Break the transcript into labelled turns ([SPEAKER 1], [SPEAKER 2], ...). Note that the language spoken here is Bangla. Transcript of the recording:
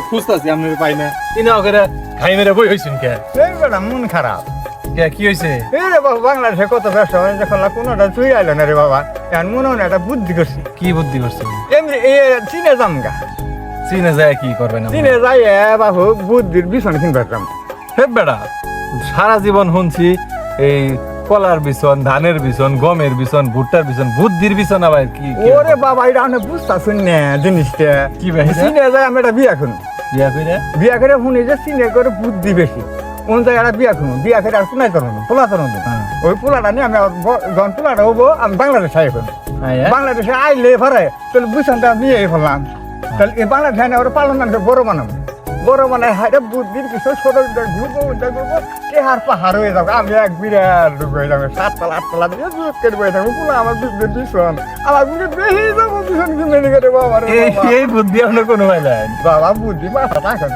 [SPEAKER 1] খুঁজতাছি আমি পাই না তিনি ওকে ঘাই মেরে বই হইছেন কে
[SPEAKER 2] এই বেটা মন খারাপ।
[SPEAKER 1] কে কি হইছে
[SPEAKER 2] এই রে বাবা বাংলাদেশে কত ব্যবসা হয় যখন কোনোটা তুই আইলো না রে বাবা এখন মনে হয় না একটা বুদ্ধি করছি
[SPEAKER 1] কি বুদ্ধি করছেন
[SPEAKER 2] এমনি চীনে জামগা
[SPEAKER 1] চীনে যায় কি করবেন আপনি?
[SPEAKER 2] চীনে যাই বাবু বুদ্ধির বিছন কিনবে যাম।
[SPEAKER 1] হে বেটা সারা জীবন শুনছি এই কলার বিছন ধানের বিছন গমের বিছন ভুট্টার বিছন বুদ্ধির বিছন আবার কি কি
[SPEAKER 2] ওরে বাবা এটা অনেক বুঝতেছুন না জিনিসটা
[SPEAKER 1] কি ভাই এটা?
[SPEAKER 2] চীনে যাই আমি একটা বিয়া করুন
[SPEAKER 1] বিয়া কইরা
[SPEAKER 2] বিয়া করে শুনি যে চীনে করে বুদ্ধি বেশি কোন জায়গায় বিয়া করুন বিয়া করে আর কোনায় করুন পোলা করুন
[SPEAKER 1] হ্যাঁ।
[SPEAKER 2] ওই পোলাটা নিয়ে আমি যখন পোলাটা হবো আমি বাংলাদেশে আই করুন
[SPEAKER 1] আইয়া?
[SPEAKER 2] বাংলাদেশে আইলে পরে তাহলে বুঝতামটা নিয়ে ফেললাম তাহলে এই বাংলাদেশে আনে ওরা পালন মানবে বড় বানাবো বড় বানায় হাইটা বুদ্ধির কিছু ছোট ঘুরবো উল্টা করবো কে হার পাহাড় হয়ে যাবো আমি এক বিরাট রূপ হয়ে যাবো 7 তলা 8 তলা দিয়ে জুত করে বয়ে থাকবো পুরো আমার বুদ্ধির ভীষণ আমার বুদ্ধি বেশি যাবো ভীষণ কিনে নিয়ে গেলে বাবা রে
[SPEAKER 1] এই
[SPEAKER 2] বাবা।
[SPEAKER 1] এই বুদ্ধি আপনার কোনো ভাই নাই
[SPEAKER 2] বাবা বুদ্ধি মাথা রাখেন